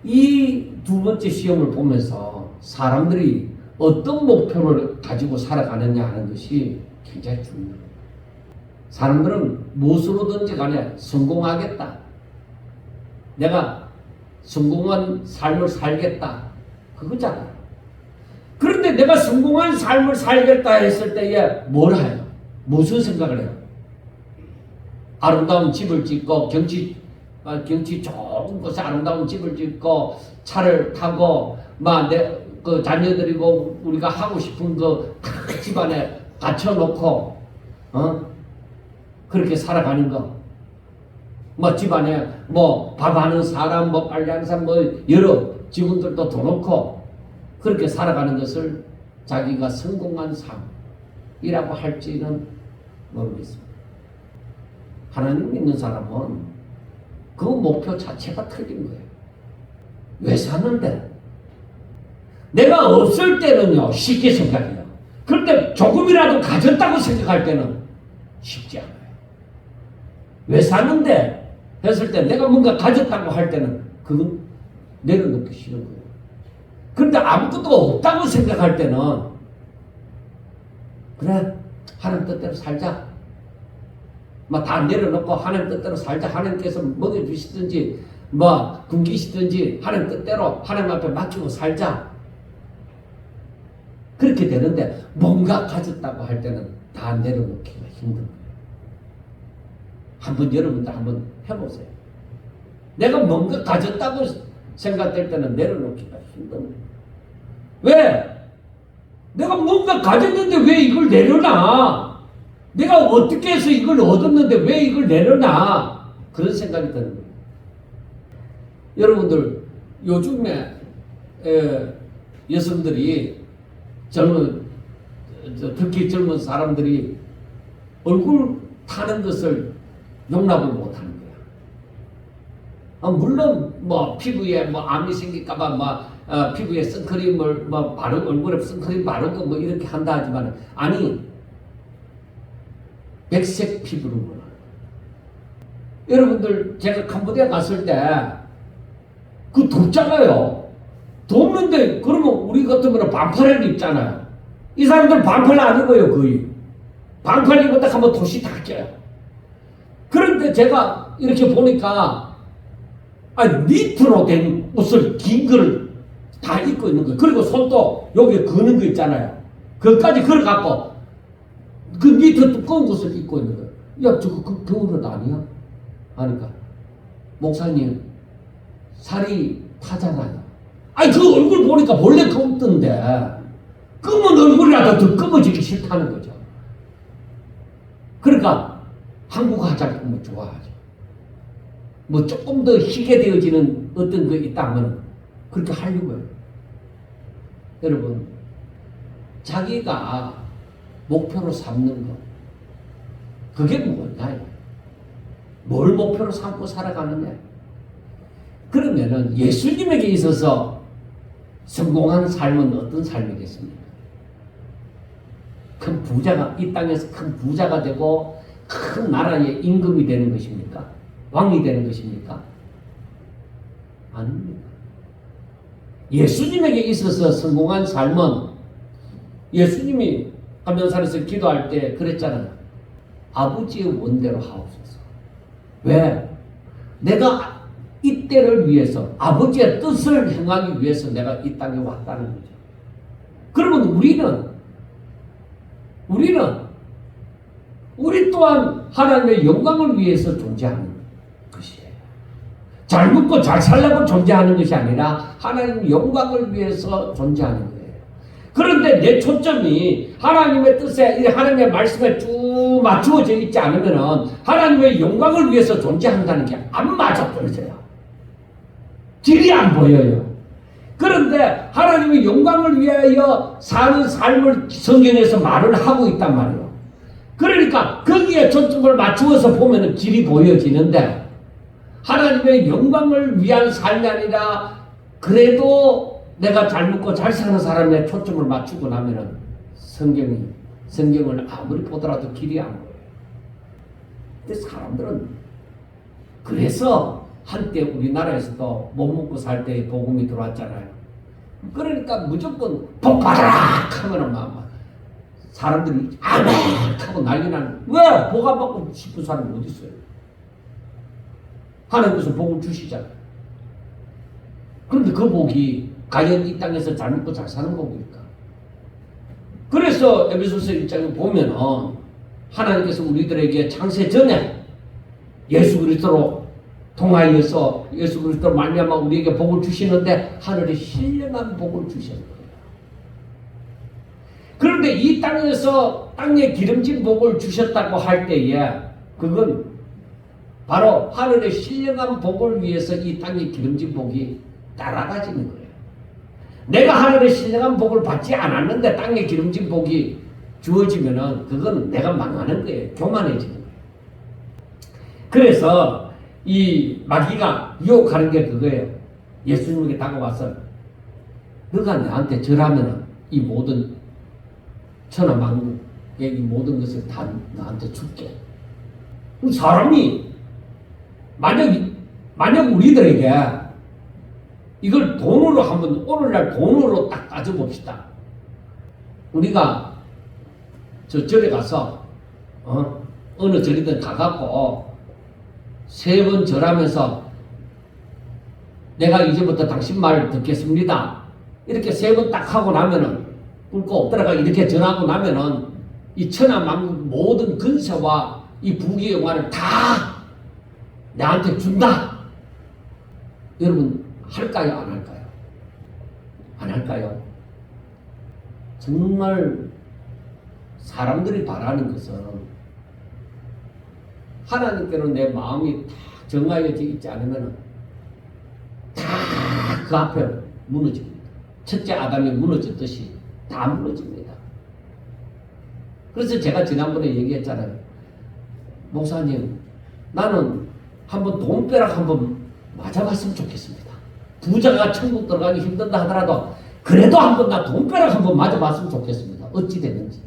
A: 이 두 번째 시험을 보면서 사람들이 어떤 목표를 가지고 살아가느냐 하는 것이 굉장히 중요합니다. 사람들은 무엇으로든지 간에 성공하겠다. 내가 성공한 삶을 살겠다. 그거잖아요. 그런데 내가 성공한 삶을 살겠다 했을 때에 뭘 해요? 무슨 생각을 해요? 아름다운 집을 짓고 경치 좋은 곳에 아름다운 집을 짓고 차를 타고 그 자녀들이고 우리가 하고 싶은 거 다 집안에 갖춰놓고 그렇게 살아가는 거. 집안에 밥하는 사람 빨래하는 사람 여러 직원들도 더 놓고 그렇게 살아가는 것을 자기가 성공한 삶이라고 할지는 모르겠습니다. 하나님 믿는 사람은 그 목표 자체가 틀린 거예요. 왜 사는데? 내가 없을 때는요 쉽게 생각해요. 그런데 조금이라도 가졌다고 생각할 때는 쉽지 않아요. 왜 사는데? 했을 때 내가 뭔가 가졌다고 할 때는 그건 내려놓기 싫은 거예요. 그런데 아무것도 없다고 생각할 때는 그래 하나님 뜻대로 살자. 다 내려놓고 하나님 뜻대로 살자. 하나님께서 먹여주시든지 굶기시든지 하나님 뜻대로 하나님 앞에 맡기고 살자. 그렇게 되는데 뭔가 가졌다고 할 때는 다 내려놓기가 힘든 거예요. 한번 여러분도 한번 해보세요. 내가 뭔가 가졌다고 생각될 때는 내려놓기가 힘든 거예요. 왜? 내가 뭔가 가졌는데 왜 이걸 내려놔? 내가 어떻게 해서 이걸 얻었는데 왜 이걸 내려놔? 그런 생각이 드는 거예요. 여러분들 요즘에 여성들이 특히 젊은 사람들이 얼굴 타는 것을 용납을 못하는 거야. 물론 피부에 암이 생길까봐 피부에 선크림을 바르고 얼굴에 선크림 바르고 이렇게 한다 하지만 백색 피부로 여러분들 제가 캄보디아 갔을 때 그 덥잖아요. 덥는데 그러면 우리 같으면 반팔을 입잖아요. 이 사람들 반팔 안 입어요. 거의 반팔 입었다 하면 도시 다 껴요. 그런데 제가 이렇게 보니까 니트로 된 옷을 긴 거를 다 입고 있는 거예요. 그리고 손도 여기에 거는 거 있잖아요. 그것까지 걸어갖고 그 니트 두꺼운 것을 입고 있는 거예요. 야, 저거 그 겨울옷 아니야? 하니까 목사님 살이 타잖아요. 그 얼굴 보니까 원래 검던데 검은 얼굴이라도 더 검어지기 싫다는 거죠. 그러니까 한국 화장품을 좋아하죠. 조금 더 희게 되어지는 어떤 거 있다 하면 그렇게 하려고 해요. 여러분, 자기가 목표로 삼는 것, 그게 뭐냐? 뭘 목표로 삼고 살아가느냐? 그러면은 예수님에게 있어서 성공한 삶은 어떤 삶이겠습니까? 큰 부자가, 이 땅에서 큰 부자가 되고 큰 나라의 임금이 되는 것입니까? 왕이 되는 것입니까? 아닙니다. 예수님에게 있어서 성공한 삶은, 예수님이 감전산에서 기도할 때 그랬잖아요. 아버지의 원대로 하옵소서. 왜? 내가 이 때를 위해서, 아버지의 뜻을 행하기 위해서 내가 이 땅에 왔다는 거죠. 그러면 우리 또한 하나님의 영광을 위해서 존재하는 것이에요. 잘 먹고 잘 살려고 존재하는 것이 아니라 하나님의 영광을 위해서 존재하는 거예요. 그런데 내 초점이 하나님의 뜻에, 하나님의 말씀에 쭉 맞추어져 있지 않으면 하나님의 영광을 위해서 존재한다는 게 안 맞아떨어져요. 길이 안 보여요. 그런데 하나님의 영광을 위하여 사는 삶을 성경에서 말을 하고 있단 말이에요. 그러니까 거기에 초점을 맞추어서 보면 길이 보여지는데, 하나님의 영광을 위한 삶이 아니라 그래도 내가 잘 먹고 잘 사는 사람에 초점을 맞추고 나면은 성경을 아무리 보더라도 길이 안 보여요. 근데 사람들은 그래서 한때 우리나라에서도 못 먹고 살 때 복음이 들어왔잖아요. 그러니까 무조건 복 받아라 하면은 막 사람들이 아멘 하고 난리 나는. 왜? 복 안 받고 싶은 사람이 어디 있어요? 하나님께서 복을 주시잖아요. 그런데 그 복이 과연 이 땅에서 잘 먹고 잘 사는 복일까? 그래서 에베소서 1장에 보면은 하나님께서 우리들에게 창세 전에 예수 그리스도로 통하여서 예수 그리스도로 말미암아 우리에게 복을 주시는데 하늘에 신령한 복을 주셨어요. 그런데 이 땅에서 땅에 기름진 복을 주셨다고 할 때에 그건 바로 하늘의 신령한 복을 위해서 이 땅에 기름진 복이 따라가지는 거예요. 내가 하늘의 신령한 복을 받지 않았는데 땅에 기름진 복이 주어지면은 그건 내가 망하는 거예요. 교만해지는 거예요. 그래서 이 마귀가 유혹하는 게 그거예요. 예수님에게 다가와서 너가 나한테 절하면은 이 모든 천하 만국의 이 모든 것을 다 나한테 줄게. 사람이 만약 우리들에게 이걸 돈으로 한번 오늘날 돈으로 딱 따져봅시다. 우리가 저 절에 가서 어느 절이든 가갖고 3번 절하면서 내가 이제부터 당신 말 듣겠습니다. 이렇게 3번 딱 하고 나면은 꿇고 엎드려가 이렇게 절하고 나면은 이 천하 만국 모든 근세와 이 부귀 영화를 다 나한테 준다. 여러분 할까요? 안 할까요? 안 할까요? 정말 사람들이 바라는 것은 하나님께는 내 마음이 다 정하여져 있지 않으면 다 그 앞에 무너집니다. 첫째 아담이 무너졌듯이 다 무너집니다. 그래서 제가 지난번에 얘기했잖아요. 목사님, 나는 한번 돈벼락 한번 맞아봤으면 좋겠습니다. 부자가 천국 들어가기 힘든다 하더라도 그래도 한번 나 돈벼락 한번 맞아봤으면 좋겠습니다. 어찌 되는지.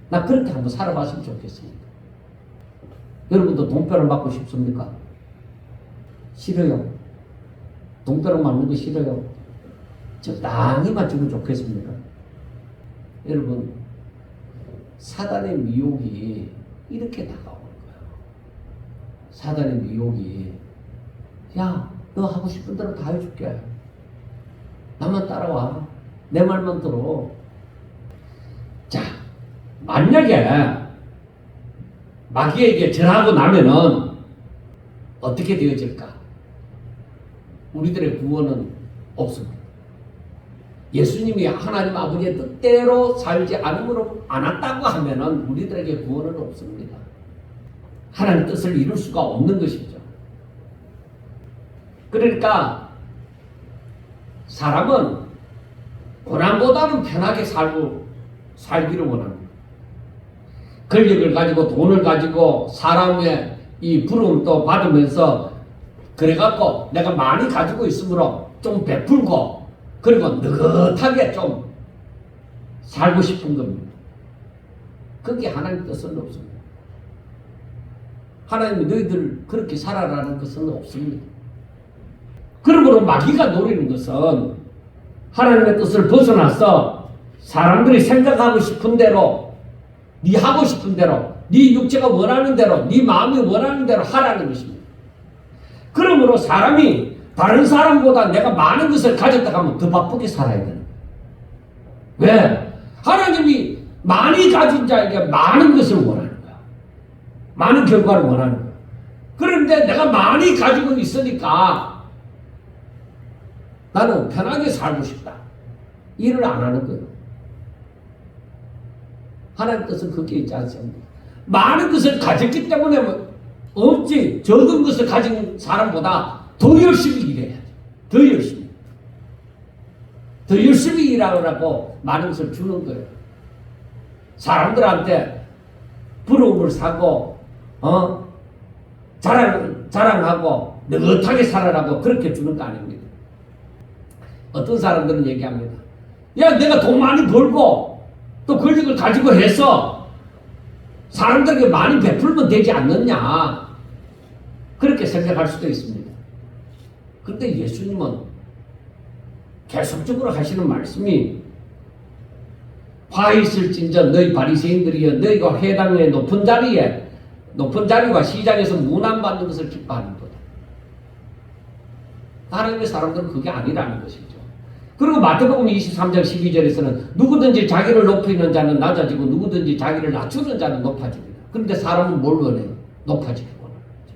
A: 나 그렇게 한번 살아봤으면 좋겠습니다. 여러분도 돈벼락 맞고 싶습니까? 싫어요. 돈벼락 맞는 거 싫어요. 적당히 맞추면 좋겠습니다. 여러분, 사단의 미혹이 이렇게 다가오는 거예요. 사단의 미혹이, 야, 너 하고 싶은 대로 다 해줄게. 나만 따라와. 내 말만 들어. 자, 만약에 마귀에게 절하고 나면은 어떻게 되어질까? 우리들의 구원은 없습니다. 예수님이 하나님 아버지의 뜻대로 살지 않았다고 하면은 우리들에게 구원은 없습니다. 하나님 뜻을 이룰 수가 없는 것이죠. 그러니까 사람은 고난보다는 편하게 살기를 원합니다. 권력을 가지고 돈을 가지고 사람의 이 부름도 받으면서 그래갖고 내가 많이 가지고 있으므로 좀 베풀고 그리고 느긋하게 좀 살고 싶은 겁니다. 그게 하나님 뜻은 없습니다. 하나님이 너희들 그렇게 살아라는 것은 없습니다. 그러므로 마귀가 노리는 것은 하나님의 뜻을 벗어나서 사람들이 생각하고 싶은 대로 네 하고 싶은 대로 네 육체가 원하는 대로 네 마음이 원하는 대로 하라는 것입니다. 그러므로 사람이 다른 사람보다 내가 많은 것을 가졌다 하면 더 바쁘게 살아야 되는 거예요. 왜? 하나님이 많이 가진 자에게 많은 것을 원하는 거야. 많은 결과를 원하는 거야. 그런데 내가 많이 가지고 있으니까 나는 편하게 살고 싶다. 일을 안 하는 거예요. 하나님 뜻은 그게 있지 않습니까? 많은 것을 가졌기 때문에 없지. 적은 것을 가진 사람보다 더 열심히 일해야지. 더 열심히. 더 열심히 일하라고 많은 것을 주는 거예요. 사람들한테 부러움을 사고 자랑하고 느긋하게 살아라고 그렇게 주는 거 아닙니다. 어떤 사람들은 얘기합니다. 야, 내가 돈 많이 벌고 또 권력을 가지고 해서 사람들에게 많이 베풀면 되지 않느냐, 그렇게 생각할 수도 있습니다. 그런데 예수님은 계속적으로 하시는 말씀이 화 있을진저 너희 바리새인들이여 너희가 회당의 높은 자리와 시장에서 문안받는 것을 기뻐하는도다. 하나님의 사람들은 그게 아니라는 것이죠. 그리고 마태복음 23장 12절에서는 누구든지 자기를 높이는 자는 낮아지고 누구든지 자기를 낮추는 자는 높아집니다. 그런데 사람은 뭘 원해요? 높아지기 원하는 거죠.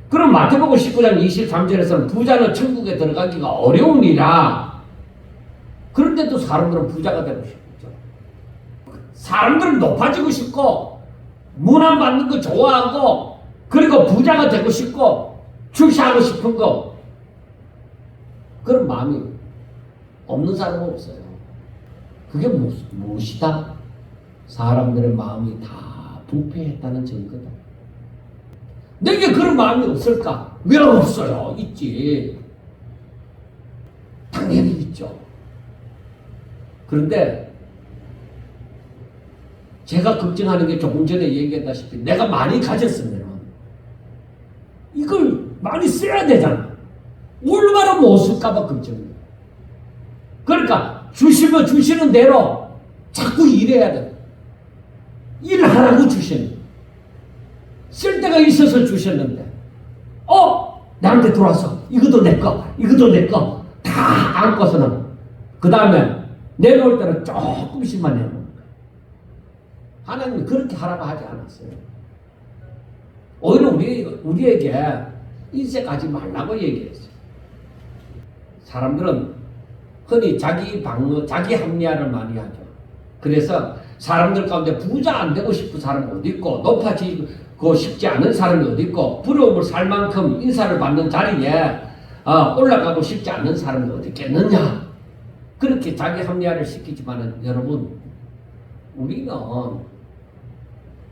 A: 그럼 마태복음 19장 23절에서는 부자는 천국에 들어가기가 어려우니라. 그런데도 사람들은 부자가 되고 싶죠. 사람들은 높아지고 싶고 문안 받는 거 좋아하고 그리고 부자가 되고 싶고 출세하고 싶은 거, 그런 마음이 없는 사람은 없어요. 그게 무엇이다? 사람들의 마음이 다 부패했다는 증거다. 내게 그런 마음이 없을까? 왜 없어요? 있지. 당연히 있죠. 그런데 제가 걱정하는 게 조금 전에 얘기했다시피 내가 많이 가졌으면 이걸 많이 써야 되잖아. 얼마나 못 쓸까봐 걱정이에요. 그러니까 주시면 주시는 대로 자꾸 일해야 돼. 일하라고 주시는. 쓸 데가 있어서 주셨는데 나한테 들어와서 이것도 내 거, 이것도 내 거 다 안고서는 그 다음에 내놓을 때는 조금씩만 내놓는 거예요. 하나님은 그렇게 하라고 하지 않았어요. 오히려 우리에게 인색하지 말라고 얘기했어요. 사람들은 흔히 자기 방어, 자기 합리화를 많이 하죠. 그래서 사람들 가운데 부자 안 되고 싶은 사람이 어디 있고 높아지고 싶지 않은 사람이 어디 있고 부러움을 살 만큼 인사를 받는 자리에 올라가고 싶지 않은 사람이 어디 있겠느냐. 그렇게 자기 합리화를 시키지만은 여러분, 우리는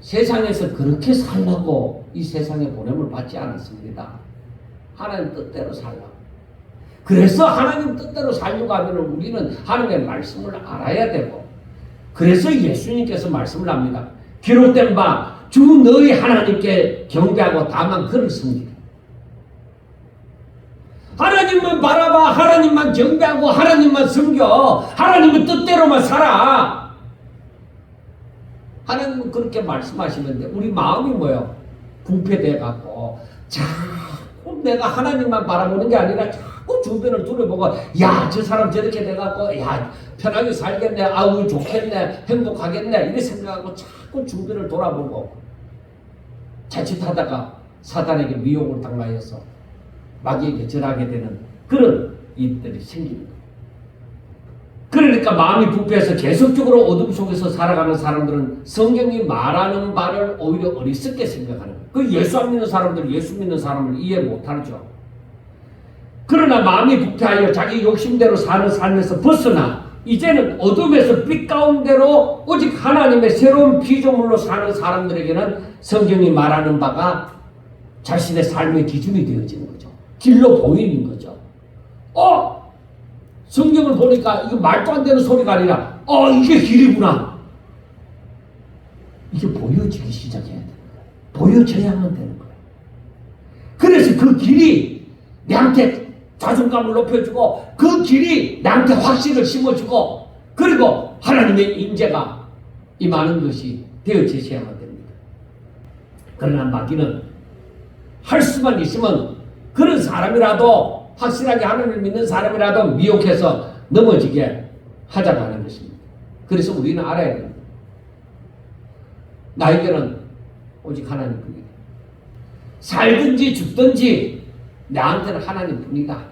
A: 세상에서 그렇게 살라고 이 세상에 보냄을 받지 않았습니다. 하나님 뜻대로 살라고. 그래서 하나님 뜻대로 살려고 하면 우리는 하나님의 말씀을 알아야 되고, 그래서 예수님께서 말씀을 합니다. 기록된 바 주 너희 하나님께 경배하고 다만 그를 섬기라. 하나님만 바라봐. 하나님만 경배하고 하나님만 섬겨. 하나님의 뜻대로만 살아. 하나님은 그렇게 말씀하시는데 우리 마음이 뭐예요? 부패돼갖고 자꾸 내가 하나님만 바라보는 게 아니라 자꾸 주변을 둘러보고, 야, 저 사람 저렇게 돼갖고, 야, 편하게 살겠네, 아우 좋겠네, 행복하겠네, 이렇게 생각하고 자꾸 주변을 돌아보고 자칫하다가 사단에게 미혹을 당하여서 마귀에게 절하게 되는 그런 일들이 생깁니다. 그러니까 마음이 부패해서 계속적으로 어둠 속에서 살아가는 사람들은 성경이 말하는 바를 오히려 어리석게 생각하는 거예요. 그 예수 안 믿는 사람들, 예수 믿는 사람을 이해 못하죠. 그러나 마음이 부패하여 자기 욕심대로 사는 삶에서 벗어나 이제는 어둠에서 빛 가운데로 오직 하나님의 새로운 피조물로 사는 사람들에게는 성경이 말하는 바가 자신의 삶의 기준이 되어지는 거죠. 길로 보이는 거죠. 성경을 보니까 이거 말도 안 되는 소리가 아니라 이게 길이구나. 이게 보여지기 시작해야 되는 거예요. 보여져야만 되는 거예요. 그래서 그 길이 내한테 자존감을 높여주고 그 길이 나한테 확신을 심어주고 그리고 하나님의 임재가 임하는 것이 되어지셔야만 됩니다. 그러나 마귀는 할 수만 있으면 그런 사람이라도 확실하게 하나님을 믿는 사람이라도 미혹해서 넘어지게 하자고 하는 것입니다. 그래서 우리는 알아야 됩니다. 나에게는 오직 하나님뿐이다. 살든지 죽든지 나한테는 하나님뿐이다.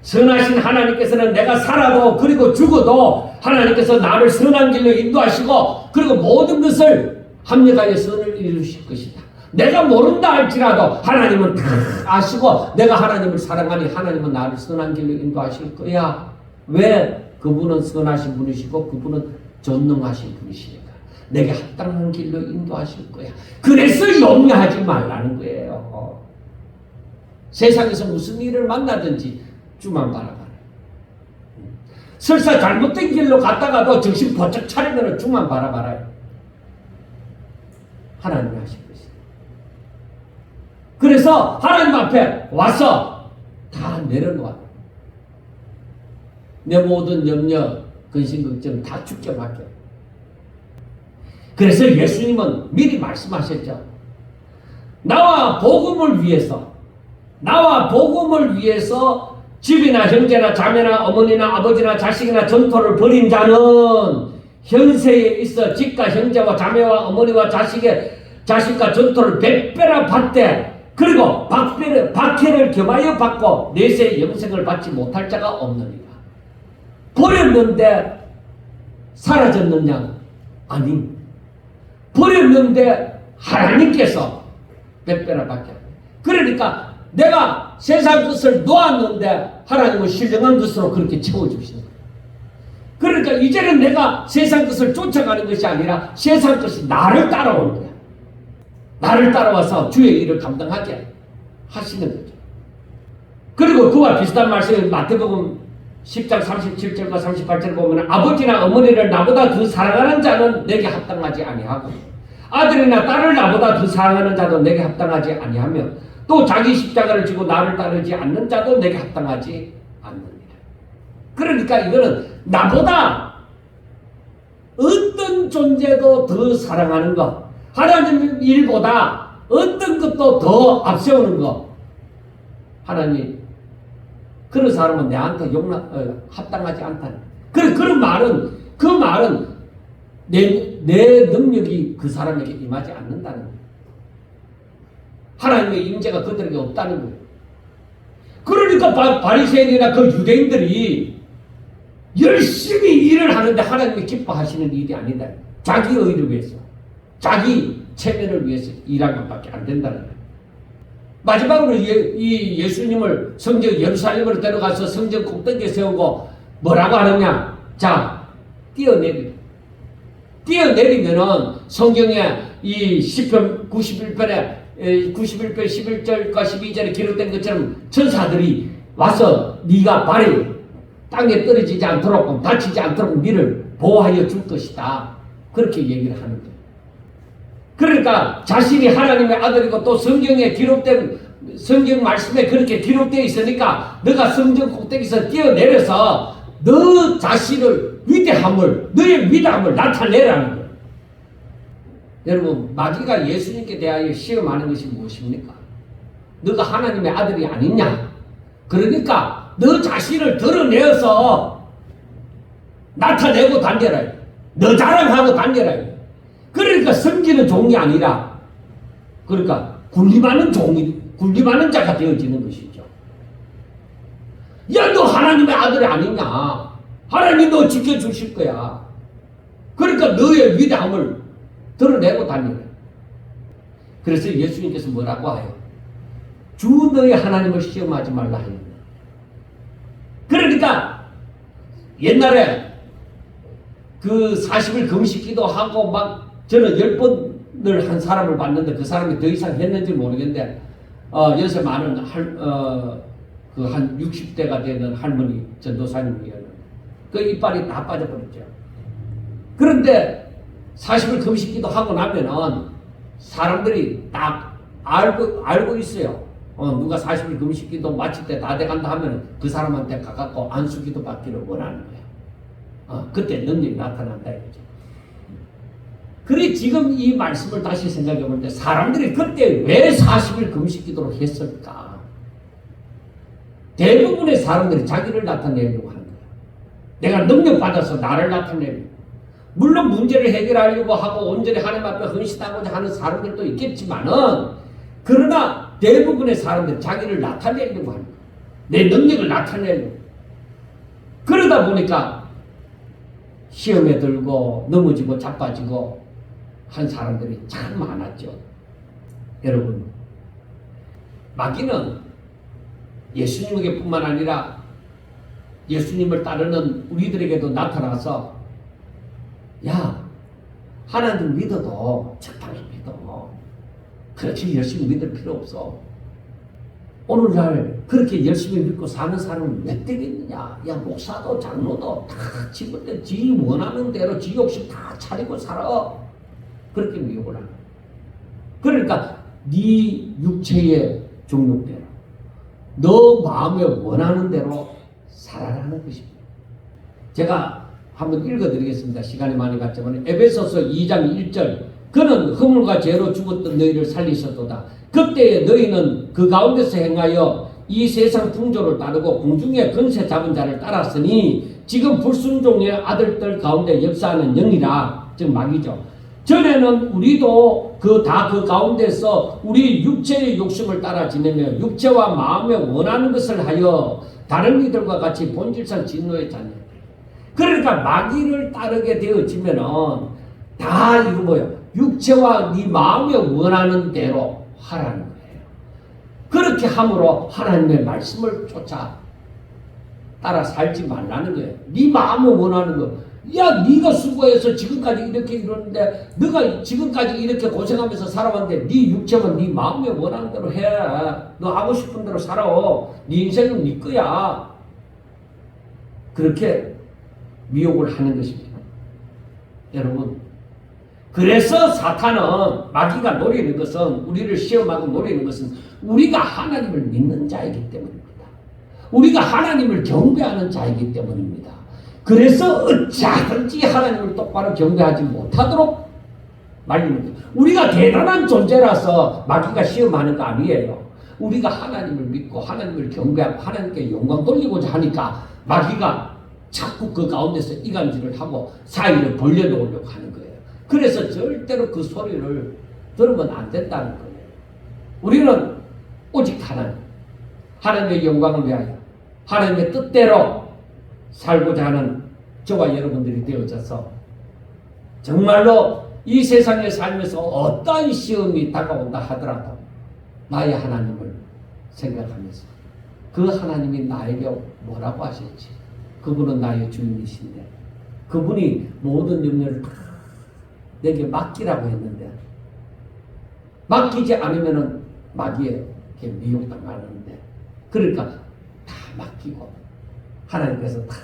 A: 선하신 하나님께서는 내가 살아도 그리고 죽어도 하나님께서 나를 선한 길로 인도하시고 그리고 모든 것을 합력하여 선을 이루실 것이다. 내가 모른다 할지라도 하나님은 다 아시고 내가 하나님을 사랑하니 하나님은 나를 선한 길로 인도하실 거야. 왜? 그분은 선하신 분이시고 그분은 전능하신 분이시니까 내게 합당한 길로 인도하실 거야. 그래서 염려하지 말라는 거예요. 세상에서 무슨 일을 만나든지 주만 바라봐라. 설사 잘못된 길로 갔다가도 정신 번쩍 차리면 주만 바라봐라. 하나님이 하실 것이다. 그래서 하나님 앞에 와서 다 내려놓아. 내 모든 염려, 근심, 걱정 다 죽게 맡겨. 그래서 예수님은 미리 말씀하셨죠. 나와 복음을 위해서 집이나 형제나 자매나 어머니나 아버지나 자식이나 전토를 벌인 자는 현세에 있어 집과 형제와 자매와 어머니와 자식과 전토를 100배나 받되 그리고 박해를 겸하여 받고 내세의 영생을 받지 못할 자가 없느니라. 버렸는데 사라졌느냐? 아니. 버렸는데 하나님께서 100배나 받게. 그러니까 내가 세상 것을 놓았는데 하나님은 신령한 것으로 그렇게 채워주시는 거예요. 그러니까 이제는 내가 세상 것을 쫓아가는 것이 아니라 세상 것이 나를 따라오는 거야. 나를 따라와서 주의 일을 감당하게 하시는 거죠. 그리고 그와 비슷한 말씀을 마태복음 10장 37절과 38절을 보면 아버지나 어머니를 나보다 더 사랑하는 자는 내게 합당하지 아니하고 아들이나 딸을 나보다 더 사랑하는 자도 내게 합당하지 아니하며 또 자기 십자가를 지고 나를 따르지 않는 자도 내게 합당하지 않느니라. 그러니까 이거는 나보다 어떤 존재도 더 사랑하는 것, 하나님 일보다 어떤 것도 더 앞세우는 것. 하나님, 그런 사람은 내한테 합당하지 않다는. 그런 말은, 그 말은 내 능력이 그 사람에게 임하지 않는다는 거예요. 하나님의 임재가 그들에게 없다는 거예요. 그러니까 바리새인이나 그 유대인들이 열심히 일을 하는데 하나님이 기뻐하시는 일이 아니다. 자기 의를 위해서, 자기 체면을 위해서 일한 것밖에 안 된다는 거예요. 마지막으로 이 예수님을 성전 예루살렘으로 데려가서 성전 꼭대기에 세우고 뭐라고 하느냐? 자, 뛰어내리면은 성경에 이 시편 91편에 91편 11절과 12절에 기록된 것처럼 천사들이 와서 네가 발이 땅에 떨어지지 않도록 다치지 않도록 네를 보호하여 줄 것이다. 그렇게 얘기를 하는 거예요. 그러니까 자신이 하나님의 아들이고 또 성경에 기록된 성경 말씀에 그렇게 기록되어 있으니까 너가 성전 꼭대기에서 뛰어내려서 너 자신을 너의 위대함을 나타내라는 거예요. 여러분, 마귀가 예수님께 대하여 시험하는 것이 무엇입니까? 너가 하나님의 아들이 아니냐? 그러니까 너 자신을 드러내어서 나타내고 다녀라. 너 자랑하고 다녀라. 그러니까 섬기는 종이 아니라 그러니까 군림하는 자가 되어지는 것이죠. 야, 너 하나님의 아들이 아니냐? 하나님 너 지켜주실 거야. 그러니까 너의 위대함을 드러내고 다니라. 그래서 예수님께서 뭐라고 해요? 주 너희 하나님을 시험하지 말라 하였네. 그러니까 옛날에 그 40일 금식기도 하고 막 저는 10번을 한 사람을 봤는데 그 사람이 더 이상 했는지 모르겠는데 요새 많은 그 한 60대가 되는 할머니 전도사님이었는데 그 이빨이 다 빠져버렸죠. 그런데 40일 금식기도 하고 나면은 사람들이 딱 알고 있어요. 누가 40일 금식기도 마칠 때 다 돼간다 하면 그 사람한테 가갖고 안수기도 받기를 원하는 거예요. 그때 능력이 나타난다 이거죠. 그래 지금 이 말씀을 다시 생각해 볼 때 사람들이 그때 왜 40일 금식기도를 했을까? 대부분의 사람들이 자기를 나타내려고 하는 거예요. 내가 능력받아서 나를 나타내려고. 물론 문제를 해결하려고 하고 온전히 하나님 앞에 헌신하고자 하는 사람들도 있겠지만은 그러나 대부분의 사람들이 자기를 나타내려고 하는 거예요. 내 능력을 나타내려고. 그러다 보니까 시험에 들고 넘어지고 자빠지고 한 사람들이 참 많았죠. 여러분, 마귀는 예수님에게 뿐만 아니라 예수님을 따르는 우리들에게도 나타나서 야, 하나님 믿어도 적당히 믿어. 그렇게 열심히 믿을 필요 없어. 오늘날 그렇게 열심히 믿고 사는 사람은 몇 되겠느냐. 야, 목사도 장로도 다 지금 지 원하는 대로 지 욕심 다 차리고 살아. 그렇게 미혹을 하는 거야. 그러니까 네 육체의 종육대로 너 마음에 원하는 대로 살아가는 것입니다. 제가 한번 읽어드리겠습니다. 시간이 많이 갔지만 에베소서 2장 1절 그는 허물과 죄로 죽었던 너희를 살리셨도다. 그때에 너희는 그 가운데서 행하여 이 세상 풍조를 따르고 공중의 권세 잡은 자를 따랐으니 지금 불순종의 아들들 가운데 역사하는 영이라. 즉 마귀죠. 전에는 우리도 그 가운데서 우리 육체의 욕심을 따라 지내며 육체와 마음에 원하는 것을 하여 다른 이들과 같이 본질상 진노의 자녀. 그러니까 마귀를 따르게 되어지면은 다 이거 뭐예요? 육체와 네 마음에 원하는 대로 하라는 거예요. 그렇게 함으로 하나님의 말씀을 쫓아 따라 살지 말라는 거예요. 네 마음에 원하는 거. 야, 네가 수고해서 지금까지 이렇게 이러는데 네가 지금까지 이렇게 고생하면서 살아왔는데 네 육체와 네 마음에 원하는 대로 해. 너 하고 싶은 대로 살아. 네 인생은 네 거야. 그렇게 미혹을 하는 것입니다. 여러분, 그래서 사탄은 마귀가 노리는 것은 우리를 시험하고 노리는 것은 우리가 하나님을 믿는 자이기 때문입니다. 우리가 하나님을 경배하는 자이기 때문입니다. 그래서 어찌하든지 하나님을 똑바로 경배하지 못하도록 말리는 거예요. 우리가 대단한 존재라서 마귀가 시험하는 거 아니에요. 우리가 하나님을 믿고 하나님을 경배하고 하나님께 영광 돌리고자 하니까 마귀가 자꾸 그 가운데서 이간질을 하고 사이를 벌려놓으려고 하는 거예요. 그래서 절대로 그 소리를 들으면 안 된다는 거예요. 우리는 오직 하나님의 영광을 위하여 하나님의 뜻대로 살고자 하는 저와 여러분들이 되어져서 정말로 이 세상에 살면서 어떤 시험이 다가온다 하더라도 나의 하나님을 생각하면서 그 하나님이 나에게 뭐라고 하실지 그분은 나의 주인이신데 그분이 모든 염려를 다 내게 맡기라고 했는데 맡기지 않으면은 마귀에게 미혹당하는데 그러니까 다 맡기고 하나님께서 다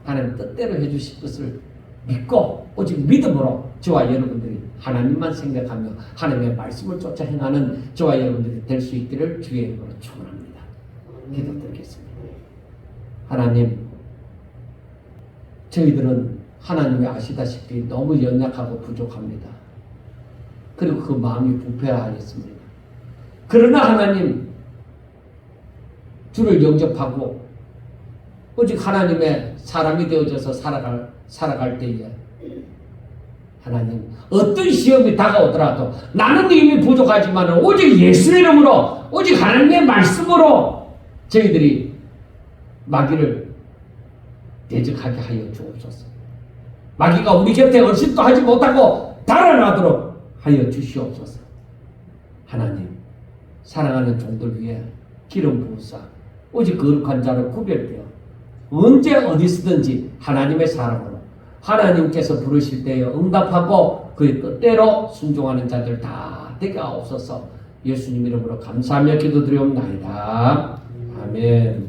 A: 하나님 뜻대로 해주실 것을 믿고 오직 믿음으로 저와 여러분들이 하나님만 생각하며 하나님의 말씀을 쫓아 행하는 저와 여러분들이 될 수 있기를 주의 이름으로 축원합니다. 기도드리겠습니다. 하나님, 저희들은 하나님이 아시다시피 너무 연약하고 부족합니다. 그리고 그 마음이 부패하였습니다. 그러나 하나님, 주를 영접하고 오직 하나님의 사람이 되어져서 살아갈 때에 하나님 어떤 시험이 다가오더라도 나는 이미 부족하지만 오직 예수 이름으로 오직 하나님의 말씀으로 저희들이 마귀를 대적하게 하여 주옵소서. 마귀가 우리 곁에 얼씬도 하지 못하고 달아나도록 하여 주시옵소서. 하나님 사랑하는 종들 위해 기름 부으사 오직 거룩한 자로 구별되어 언제 어디서든지 하나님의 사람으로 하나님께서 부르실 때에 응답하고 그의 뜻대로 순종하는 자들 다 되게 하옵소서. 예수님 이름으로 감사하며 기도드리옵나이다. 아멘.